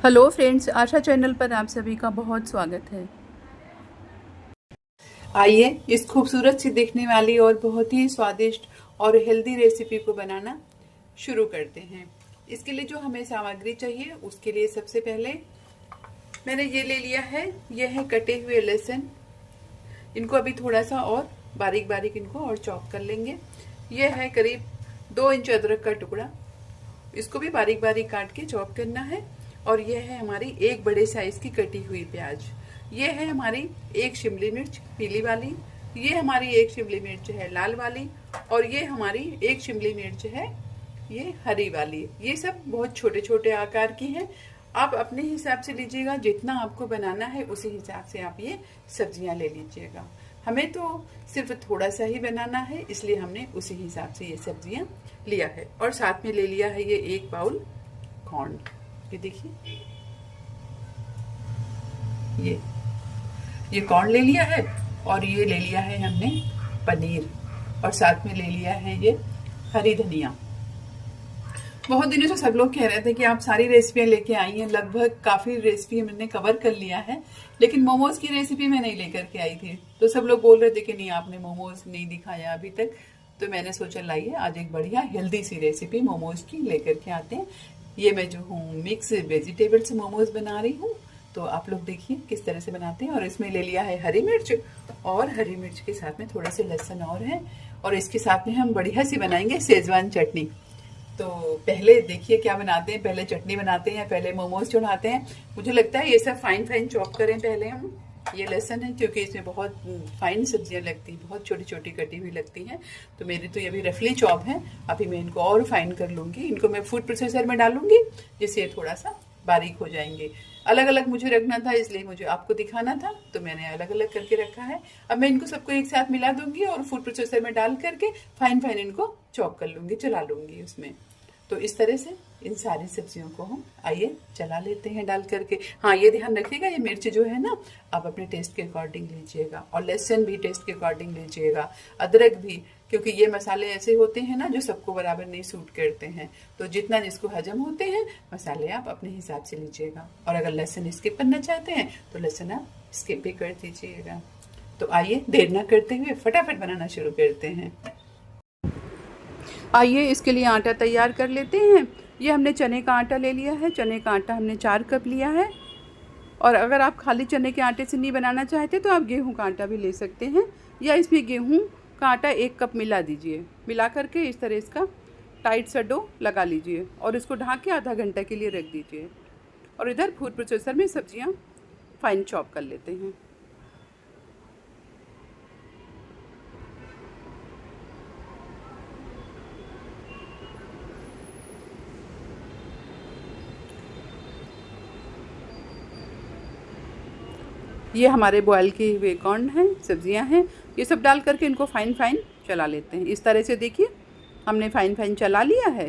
Hello friends, आशा channel पर आप सभी का बहुत स्वागत है। आइए इस खूबसूरत सी दिखने वाली और बहुत ही स्वादिष्ट और हेल्दी रेसिपी को बनाना शुरू करते हैं। इसके लिए जो हमें सामग्री चाहिए उसके लिए सबसे पहले मैंने ये ले लिया है, ये है कटे हुए लहसुन। इनको अभी थोड़ा सा और बारीक बारीक इनको और चॉप कर लेंगे। ये है करीब 2 इंच अदरक का टुकड़ा, इसको भी बारीक बारीक काट के चॉप करना है। और ये है हमारी एक बड़े साइज की कटी हुई प्याज। ये है हमारी एक शिमली मिर्च पीली वाली, ये हमारी एक शिमली मिर्च है लाल वाली, और ये हमारी एक शिमली मिर्च है ये हरी वाली। ये सब बहुत छोटे छोटे आकार की हैं। आप अपने हिसाब से लीजिएगा, जितना आपको बनाना है उसी हिसाब से आप ये सब्जियां ले लीजिएगा। हमें तो सिर्फ थोड़ा सा ही बनाना है, इसलिए हमने उसी हिसाब से ये सब्जियां लिया है। और साथ में ले लिया है ये 1 बाउल कॉर्न। ये देखिए, ये कॉर्न ले लिया है, और ये ले लिया है हमने पनीर, और साथ में ले लिया है ये हरी धनिया। बहुत दिनों से सब लोग कह रहे थे कि आप सारी रेसिपियां लेके आई हैं, लगभग काफी रेसिपी मैंने कवर कर लिया है, लेकिन मोमोज की रेसिपी मैं नहीं लेकर के आई थी। तो सब लोग बोल रहे थे कि नहीं, आपने मोमोज नहीं दिखाया अभी तक। तो मैंने सोचा लाइए आज एक बढ़िया हेल्दी सी रेसिपी मोमोज की लेकर के आते हैं। ये मैं जो हूँ मिक्स वेजिटेबल्स मोमोज बना रही हूँ, तो आप लोग देखिए किस तरह से बनाते हैं। और इसमें ले लिया है हरी मिर्च, और हरी मिर्च के साथ में थोड़ा सा लहसुन और है, और इसके साथ में हम बढ़िया सी बनाएंगे शेजवान चटनी। तो पहले देखिए क्या बनाते हैं, पहले चटनी बनाते हैं, पहले मोमोज चढ़ाते हैं। मुझे लगता है ये सब फाइन फाइन चॉप करें पहले हम। ये लहसुन है क्योंकि इसमें बहुत फाइन सब्जियां लगती हैं, बहुत छोटी छोटी कटी हुई लगती हैं। तो मेरी तो ये भी रफली चॉप है, अभी मैं इनको और फाइन कर लूंगी। इनको मैं फूड प्रोसेसर में डालूंगी जिससे ये थोड़ा सा बारीक हो जाएंगे। अलग अलग मुझे रखना था, इसलिए मुझे आपको दिखाना था, तो मैंने अलग अलग करके रखा है। अब मैं इनको सबको एक साथ मिला दूंगी और फूड प्रोसेसर में डाल करके फाइन फाइन इनको चॉप कर लूंगी, चला लूंगी उसमें। तो इस तरह से इन सारी सब्जियों को हम आइए चला लेते हैं डाल करके। हाँ, ये ध्यान रखिएगा, ये मिर्च जो है ना, आप अपने टेस्ट के अकॉर्डिंग लीजिएगा, और लहसुन भी टेस्ट के अकॉर्डिंग लीजिएगा, अदरक भी, क्योंकि ये मसाले ऐसे होते हैं ना जो सबको बराबर नहीं सूट करते हैं। तो जितना जिसको हजम होते हैं मसाले आप अपने हिसाब से लीजिएगा। और अगर लहसुन स्किप करना चाहते हैं तो लहसुन आप स्किप भी कर दीजिएगा। तो आइए देर ना करते हुए फटाफट बनाना शुरू करते हैं। आइए इसके लिए आटा तैयार कर लेते हैं। ये हमने चने का आटा ले लिया है, चने का आटा हमने 4 कप लिया है। और अगर आप खाली चने के आटे से नहीं बनाना चाहते तो आप गेहूं का आटा भी ले सकते हैं, या इसमें गेहूं का आटा 1 कप मिला दीजिए। मिला करके इस तरह इसका टाइट सा डो लगा लीजिए, और इसको ढक के आधा घंटा के लिए रख दीजिए। और इधर फूड प्रोसेसर में सब्जियां फाइन चॉप कर लेते हैं। ये हमारे बॉयल किए हुए कॉर्न हैं, सब्जियां हैं, ये सब डाल करके इनको फाइन फाइन चला लेते हैं। इस तरह से देखिए हमने फाइन फाइन चला लिया है।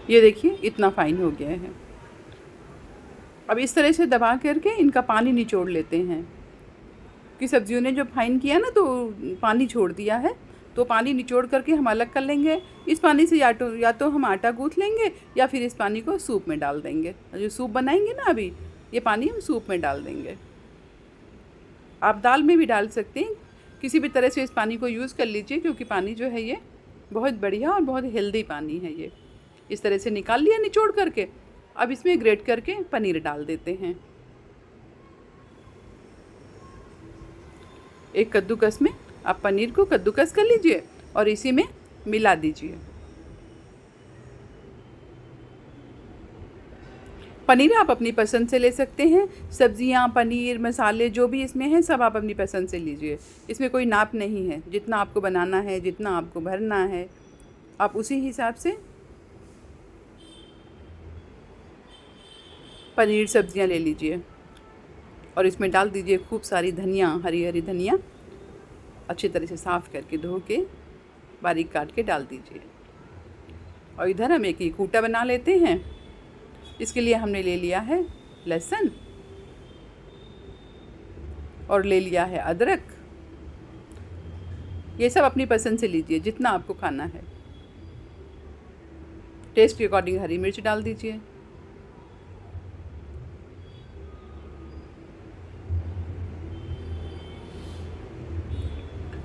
ये देखिए इतना फाइन हो गया है। अब इस तरह से दबा करके इनका पानी निचोड़ लेते हैं, कि सब्जियों ने जो फाइन किया ना तो पानी छोड़ दिया है, तो पानी निचोड़ करके हम अलग कर लेंगे। इस पानी से या तो हम आटा गूँथ लेंगे, या फिर इस पानी को सूप में डाल देंगे। जो सूप बनाएंगे ना अभी, ये पानी हम सूप में डाल देंगे। आप दाल में भी डाल सकते हैं, किसी भी तरह से इस पानी को यूज़ कर लीजिए, क्योंकि पानी जो है ये बहुत बढ़िया और बहुत हेल्दी पानी है। ये इस तरह से निकाल लिया निचोड़ करके। अब इसमें ग्रेट करके पनीर डाल देते हैं। एक कद्दूकस में आप पनीर को कद्दूकस कर लीजिए और इसी में मिला दीजिए। पनीर आप अपनी पसंद से ले सकते हैं, सब्जियां, पनीर, मसाले जो भी इसमें हैं सब आप अपनी पसंद से लीजिए। इसमें कोई नाप नहीं है, जितना आपको बनाना है, जितना आपको भरना है, आप उसी हिसाब से पनीर सब्जियां ले लीजिए। और इसमें डाल दीजिए खूब सारी धनिया, हरी हरी धनिया, अच्छी तरह से साफ़ करके धो के बारीक काट के डाल दीजिए। और इधर हम एक कूटा बना लेते हैं। इसके लिए हमने ले लिया है लहसुन, और ले लिया है अदरक। ये सब अपनी पसंद से लीजिए, जितना आपको खाना है। टेस्ट के अकॉर्डिंग हरी मिर्च डाल दीजिए।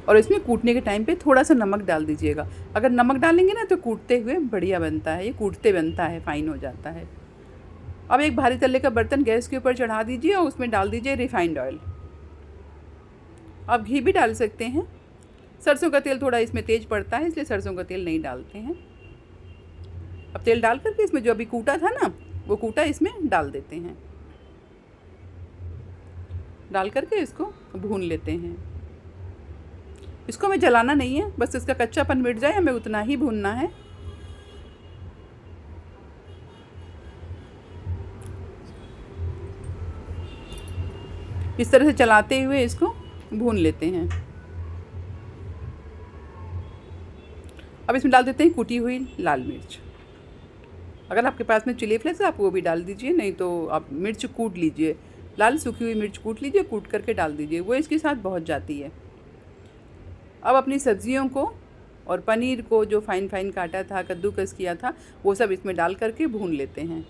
और इसमें कूटने के टाइम पे थोड़ा सा नमक डाल दीजिएगा। अगर नमक डालेंगे ना तो कूटते हुए बढ़िया बनता है, ये कूटते बनता है, फाइन हो जाता है। अब एक भारी तले का बर्तन गैस के ऊपर चढ़ा दीजिए और उसमें डाल दीजिए रिफाइंड ऑयल। आप घी भी डाल सकते हैं। सरसों का तेल थोड़ा इसमें तेज पड़ता है, इसलिए सरसों का तेल नहीं डालते हैं। अब तेल डाल करके इसमें जो अभी कूटा था ना, वो कूटा इसमें डाल देते हैं। डाल करके इसको भून लेते हैं। इसको हमें जलाना नहीं है, बस इसका कच्चापन मिट जाए, हमें उतना ही भूनना है। इस तरह से चलाते हुए इसको भून लेते हैं। अब इसमें डाल देते हैं कुटी हुई लाल मिर्च। अगर आपके पास में चिली फ्लेक्स है आप वो भी डाल दीजिए, नहीं तो आप मिर्च कूट लीजिए, लाल सूखी हुई मिर्च कूट लीजिए, कूट करके डाल दीजिए, वो इसके साथ बहुत जाती है। अब अपनी सब्जियों को और पनीर को जो फाइन फाइन काटा था, कद्दूकस किया था, वो सब इसमें डाल करके भून लेते हैं।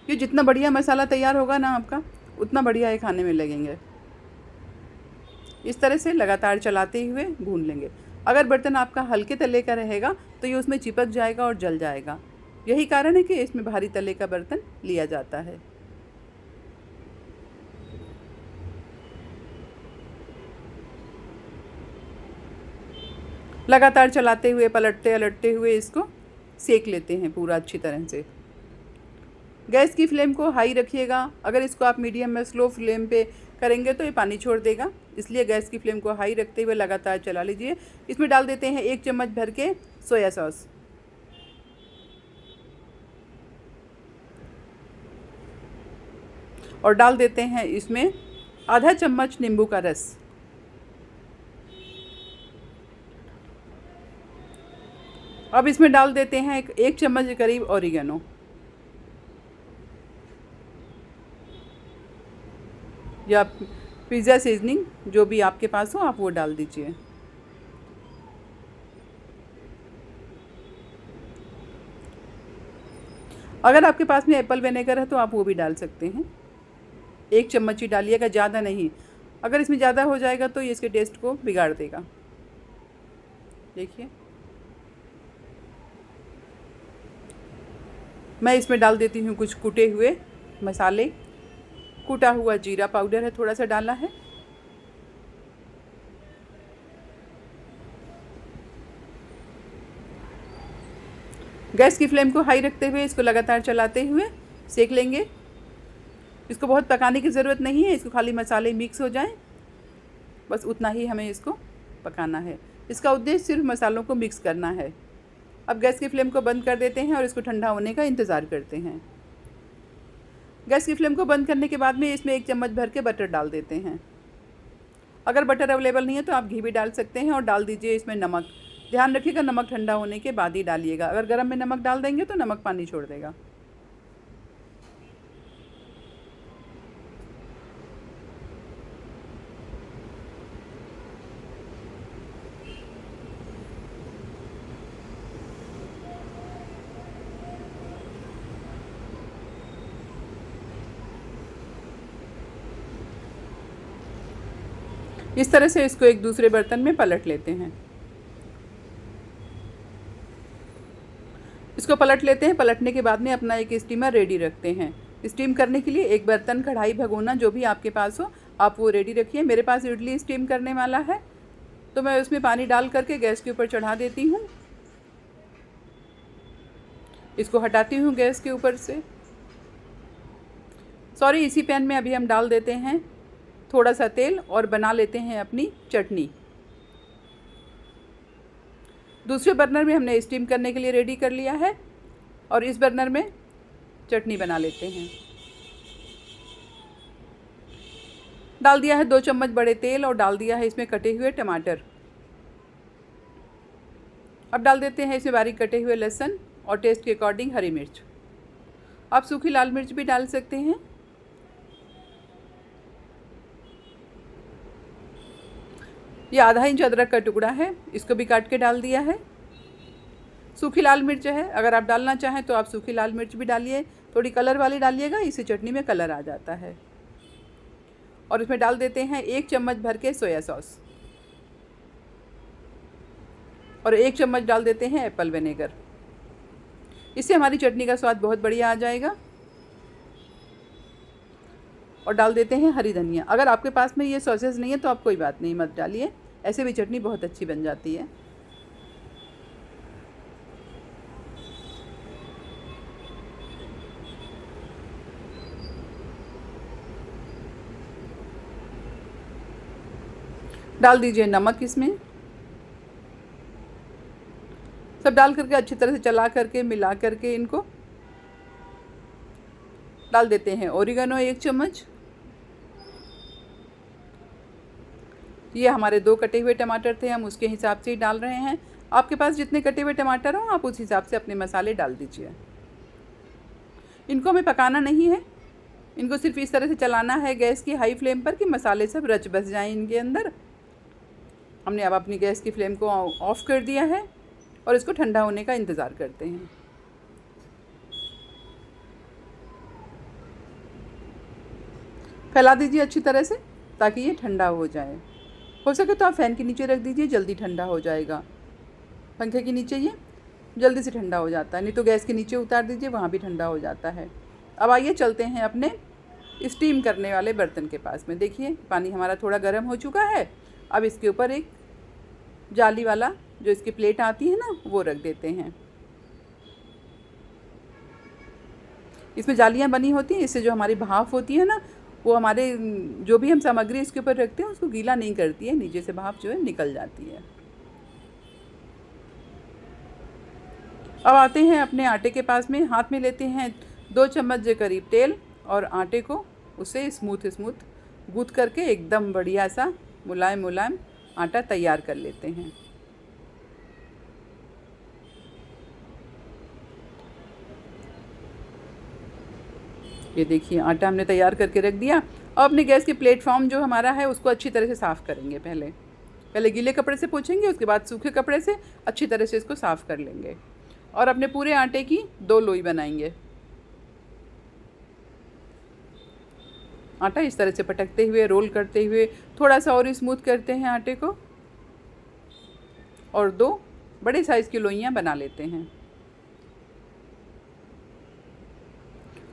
ये जितना बढ़िया मसाला तैयार होगा ना आपका, उतना बढ़िया ये खाने में लगेंगे। इस तरह से लगातार चलाते हुए भून लेंगे। अगर बर्तन आपका हल्के तले का रहेगा तो ये उसमें चिपक जाएगा और जल जाएगा। यही कारण है कि इसमें भारी तले का बर्तन लिया जाता है। लगातार चलाते हुए, पलटते अलटते हुए इसको सेक लेते हैं पूरा अच्छी तरह से। गैस की फ्लेम को हाई रखिएगा। अगर इसको आप मीडियम में स्लो फ्लेम पे करेंगे तो ये पानी छोड़ देगा, इसलिए गैस की फ्लेम को हाई रखते हुए लगातार चला लीजिए। इसमें डाल देते हैं 1 चम्मच भर के सोया सॉस। और डाल देते हैं इसमें आधा चम्मच नींबू का रस। अब इसमें डाल देते हैं 1 चम्मच के करीब ऑरिगेनो, या पिज़्ज़ा सीजनिंग जो भी आपके पास हो आप वो डाल दीजिए। अगर आपके पास में एप्पल विनेगर है तो आप वो भी डाल सकते हैं। 1 चम्मच ही डालिएगा, ज़्यादा नहीं। अगर इसमें ज़्यादा हो जाएगा तो ये इसके टेस्ट को बिगाड़ देगा। देखिए, मैं इसमें डाल देती हूँ कुछ कूटे हुए मसाले। कूटा हुआ जीरा पाउडर है, थोड़ा सा डाला है। गैस की फ्लेम को हाई रखते हुए इसको लगातार चलाते हुए सेक लेंगे। इसको बहुत पकाने की ज़रूरत नहीं है, इसको खाली मसाले मिक्स हो जाएं, बस उतना ही हमें इसको पकाना है। इसका उद्देश्य सिर्फ मसालों को मिक्स करना है। अब गैस की फ्लेम को बंद कर देते हैं और इसको ठंडा होने का इंतज़ार करते हैं। गैस की फ्लेम को बंद करने के बाद में इसमें 1 चम्मच भर के बटर डाल देते हैं। अगर बटर अवेलेबल नहीं है तो आप घी भी डाल सकते हैं। और डाल दीजिए इसमें नमक। ध्यान रखिएगा नमक ठंडा होने के बाद ही डालिएगा, अगर गर्म में नमक डाल देंगे तो नमक पानी छोड़ देगा। इस तरह से इसको एक दूसरे बर्तन में पलट लेते हैं। इसको पलट लेते हैं। पलटने के बाद में अपना एक स्टीमर रेडी रखते हैं। स्टीम करने के लिए एक बर्तन, कढ़ाई, भगोना जो भी आपके पास हो आप वो रेडी रखिए। मेरे पास इडली स्टीम करने वाला है तो मैं उसमें पानी डाल करके गैस के ऊपर चढ़ा देती हूँ। इसको हटाती हूँ गैस के ऊपर से। सॉरी, इसी पैन में अभी हम डाल देते हैं थोड़ा सा तेल और बना लेते हैं अपनी चटनी। दूसरे बर्नर में हमने स्टीम करने के लिए रेडी कर लिया है और इस बर्नर में चटनी बना लेते हैं। डाल दिया है 2 चम्मच बड़े तेल और डाल दिया है इसमें कटे हुए टमाटर। अब डाल देते हैं इसमें बारीक कटे हुए लहसुन और टेस्ट के अकॉर्डिंग हरी मिर्च। आप सूखी लाल मिर्च भी डाल सकते हैं। ये आधा इंच अदरक का टुकड़ा है, इसको भी काट के डाल दिया है। सूखी लाल मिर्च है, अगर आप डालना चाहें तो आप सूखी लाल मिर्च भी डालिए, थोड़ी कलर वाली डालिएगा, इससे चटनी में कलर आ जाता है। और इसमें डाल देते हैं 1 चम्मच भर के सोया सॉस और 1 चम्मच डाल देते हैं एप्पल विनेगर। इससे हमारी चटनी का स्वाद बहुत बढ़िया आ जाएगा। और डाल देते हैं हरी धनिया। अगर आपके पास में ये सॉसेस नहीं है तो आप कोई बात नहीं, मत डालिए, ऐसे भी चटनी बहुत अच्छी बन जाती है। डाल दीजिए नमक इसमें। सब डाल करके अच्छी तरह से चला करके मिला करके इनको डाल देते हैं ओरिगेनो 1 चम्मच। ये हमारे 2 कटे हुए टमाटर थे, हम उसके हिसाब से ही डाल रहे हैं। आपके पास जितने कटे हुए टमाटर हों आप उस हिसाब से अपने मसाले डाल दीजिए। इनको हमें पकाना नहीं है, इनको सिर्फ इस तरह से चलाना है गैस की हाई फ्लेम पर कि मसाले सब रच बस जाएं इनके अंदर। हमने अब अपनी गैस की फ्लेम को ऑफ़ कर दिया है और इसको ठंडा होने का इंतज़ार करते हैं। फैला दीजिए अच्छी तरह से ताकि ये ठंडा हो जाए। हो सके तो आप फ़ैन के नीचे रख दीजिए, जल्दी ठंडा हो जाएगा। पंखे के नीचे ये जल्दी से ठंडा हो जाता है, नहीं तो गैस के नीचे उतार दीजिए, वहाँ भी ठंडा हो जाता है। अब आइए चलते हैं अपने स्टीम करने वाले बर्तन के पास में। देखिए पानी हमारा थोड़ा गर्म हो चुका है। अब इसके ऊपर एक जाली वाला जो इसकी प्लेट आती है ना, वो रख देते हैं। इसमें जालियाँ बनी होती हैं, इससे जो हमारी भाप होती है ना, वो हमारे जो भी हम सामग्री इसके ऊपर रखते हैं उसको गीला नहीं करती है, नीचे से भाप जो है निकल जाती है। अब आते हैं अपने आटे के पास में। हाथ में लेते हैं 2 चम्मच के करीब तेल और आटे को उसे स्मूथ गूँथ करके एकदम बढ़िया सा मुलायम आटा तैयार कर लेते हैं। ये देखिए आटा हमने तैयार करके रख दिया। अब अपने गैस के प्लेटफॉर्म जो हमारा है उसको अच्छी तरह से साफ़ करेंगे। पहले गीले कपड़े से पोंछेंगे, उसके बाद सूखे कपड़े से अच्छी तरह से इसको साफ़ कर लेंगे और अपने पूरे आटे की 2 लोई बनाएंगे। आटा इस तरह से पटकते हुए, रोल करते हुए थोड़ा सा और स्मूथ करते हैं आटे को और 2 बड़े साइज़ की लोइयाँ बना लेते हैं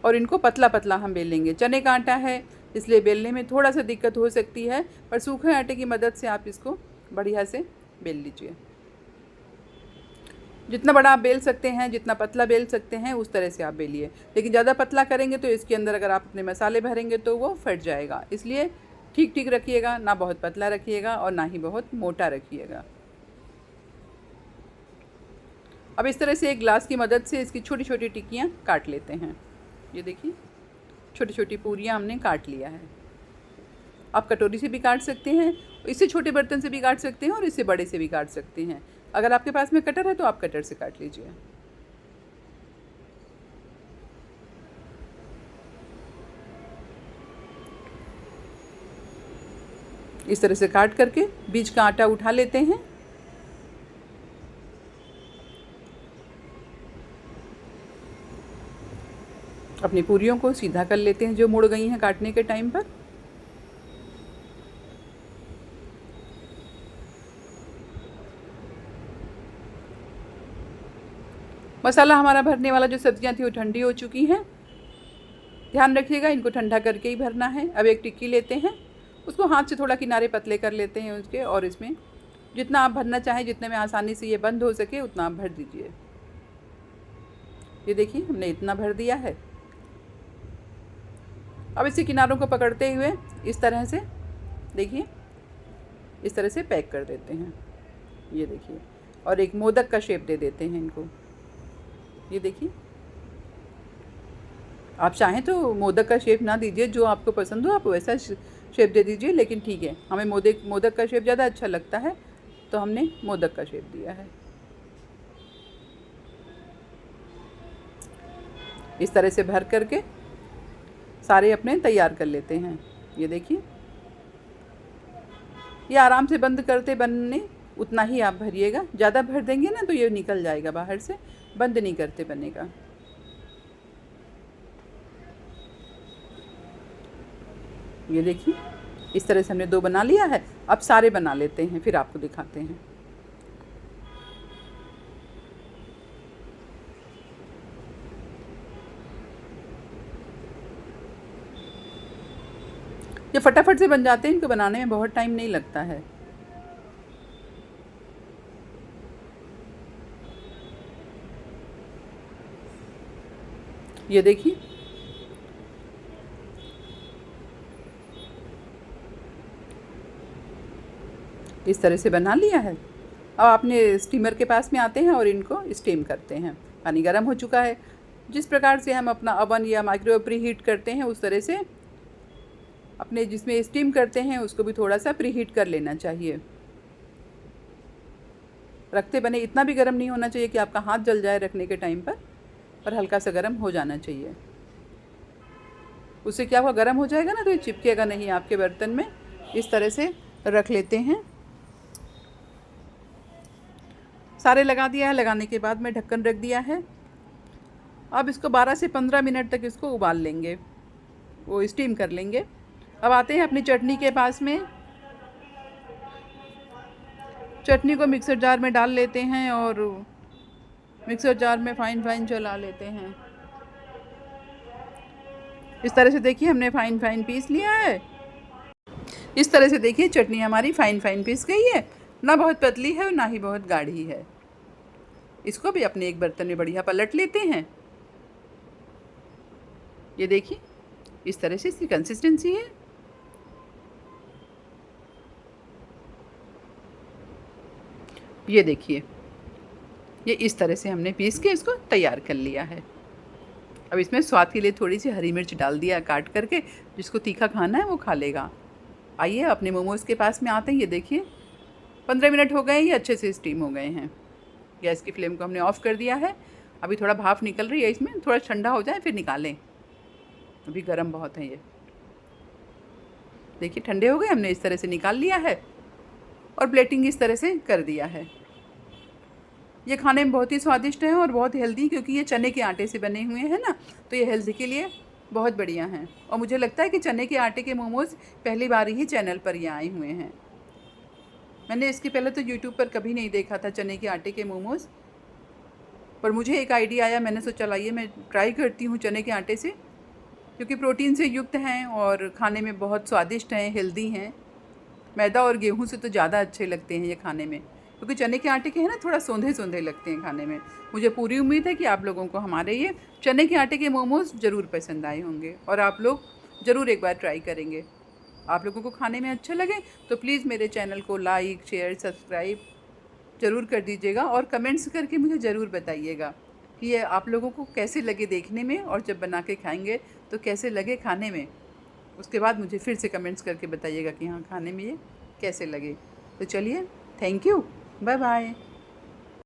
और इनको पतला पतला हम बेलेंगे। चने का आटा है इसलिए बेलने में थोड़ा सा दिक्कत हो सकती है, पर सूखे आटे की मदद से आप इसको बढ़िया से बेल लीजिए। जितना बड़ा आप बेल सकते हैं, जितना पतला बेल सकते हैं उस तरह से आप बेलिए, लेकिन ज़्यादा पतला करेंगे तो इसके अंदर अगर आप अपने मसाले भरेंगे तो वो फट जाएगा। इसलिए ठीक ठीक रखिएगा, ना बहुत पतला रखिएगा और ना ही बहुत मोटा रखिएगा। अब इस तरह से एक ग्लास की मदद से इसकी छोटी छोटी टिक्कियाँ काट लेते हैं। ये देखिए छोटी छोटी पूरियाँ हमने काट लिया है। आप कटोरी से भी काट सकते हैं, इससे छोटे बर्तन से भी काट सकते हैं और इससे बड़े से भी काट सकते हैं। अगर आपके पास में कटर है तो आप कटर से काट लीजिए। इस तरह से काट करके बीच का आटा उठा लेते हैं। अपनी पूरियों को सीधा कर लेते हैं जो मुड़ गई हैं काटने के टाइम पर। मसाला हमारा भरने वाला जो सब्जियां थी वो ठंडी हो चुकी हैं। ध्यान रखिएगा इनको ठंडा करके ही भरना है। अब एक टिक्की लेते हैं, उसको हाथ से थोड़ा किनारे पतले कर लेते हैं उसके, और इसमें जितना आप भरना चाहें, जितने में आसानी से ये बंद हो सके उतना आप भर दीजिए। ये देखिए हमने इतना भर दिया है। अब इसे किनारों को पकड़ते हुए इस तरह से देखिए, इस तरह से पैक कर देते हैं। ये देखिए, और एक मोदक का शेप दे देते हैं इनको। ये देखिए, आप चाहें तो मोदक का शेप ना दीजिए, जो आपको पसंद हो आप वैसा शेप दे दीजिए, लेकिन ठीक है, हमें मोदक का शेप ज़्यादा अच्छा लगता है तो हमने मोदक का शेप दिया है। इस तरह से भर करके सारे अपने तैयार कर लेते हैं। ये देखिए, ये आराम से बंद करते बनने, उतना ही आप भरिएगा। ज़्यादा भर देंगे ना तो ये निकल जाएगा बाहर से, बंद नहीं करते बनेगा। ये देखिए इस तरह से हमने 2 बना लिया है। अब सारे बना लेते हैं, फिर आपको दिखाते हैं। ये फटाफट से बन जाते हैं, इनको बनाने में बहुत टाइम नहीं लगता है। ये देखिए इस तरह से बना लिया है। अब आपने स्टीमर के पास में आते हैं और इनको स्टीम करते हैं। पानी गर्म हो चुका है। जिस प्रकार से हम अपना ओवन या माइक्रोवेव प्री हीट करते हैं उस तरह से अपने जिसमें स्टीम करते हैं उसको भी थोड़ा सा प्री हीट कर लेना चाहिए। रखते बने इतना भी गर्म नहीं होना चाहिए कि आपका हाथ जल जाए रखने के टाइम पर हल्का सा गर्म हो जाना चाहिए। उससे क्या हुआ, गर्म हो जाएगा ना तो ये चिपकेगा नहीं आपके बर्तन में। इस तरह से रख लेते हैं। सारे लगा दिया है। लगाने के बाद में ढक्कन रख दिया है। अब इसको 12 से 15 मिनट तक इसको उबाल लेंगे, वो स्टीम कर लेंगे। अब आते हैं अपनी चटनी के पास में। चटनी को मिक्सर जार में डाल लेते हैं और मिक्सर जार में फाइन चला लेते हैं। इस तरह से देखिए हमने फाइन पीस लिया है। इस तरह से देखिए चटनी हमारी फाइन पीस गई है। ना बहुत पतली है और ना ही बहुत गाढ़ी है। इसको भी अपने एक बर्तन में बढ़िया पलट लेते हैं। ये देखिए इस तरह से इसकी कंसिस्टेंसी है। ये देखिए ये इस तरह से हमने पीस के इसको तैयार कर लिया है। अब इसमें स्वाद के लिए थोड़ी सी हरी मिर्च डाल दिया काट करके, जिसको तीखा खाना है वो खा लेगा। आइए अपने मोमोज़ के पास में आते हैं। ये देखिए 15 मिनट हो गए, ये अच्छे से स्टीम हो गए हैं। गैस की फ्लेम को हमने ऑफ़ कर दिया है। अभी थोड़ा भाप निकल रही है इसमें, थोड़ा ठंडा हो जाए फिर निकालें। अभी गर्म बहुत है ये। देखिए ठंडे हो गए, हमने इस तरह से निकाल लिया है और प्लेटिंग इस तरह से कर दिया है। ये खाने में बहुत ही स्वादिष्ट है और बहुत हेल्दी, क्योंकि ये चने के आटे से बने हुए हैं ना, तो ये हेल्दी के लिए बहुत बढ़िया हैं। और मुझे लगता है कि चने के आटे के मोमोज़ पहली बार ही चैनल पर ये आए हुए हैं। मैंने इसके पहले तो यूट्यूब पर कभी नहीं देखा था चने के आटे के मोमोज़, पर मुझे एक आइडिया आया। मैंने सोचा लाइए मैं ट्राई करती हूँ चने के आटे से, क्योंकि प्रोटीन से युक्त हैं और खाने में बहुत स्वादिष्ट हैं, हेल्दी हैं। मैदा और गेहूं से तो ज़्यादा अच्छे लगते हैं ये खाने में, क्योंकि चने के आटे के हैं ना थोड़ा सौंधे लगते हैं खाने में। मुझे पूरी उम्मीद है कि आप लोगों को हमारे ये चने के आटे के मोमोज़ ज़रूर पसंद आए होंगे और आप लोग ज़रूर एक बार ट्राई करेंगे। आप लोगों को खाने में अच्छे लगे तो प्लीज़ मेरे चैनल को लाइक शेयर सब्सक्राइब ज़रूर कर दीजिएगा और कमेंट्स करके मुझे ज़रूर बताइएगा कि ये आप लोगों को कैसे लगे देखने में, और जब बना के खाएंगे तो कैसे लगे खाने में। उसके बाद मुझे फिर से कमेंट्स करके बताइएगा कि हाँ खाने में ये कैसे लगे। तो चलिए, थैंक यू, बाय बाय।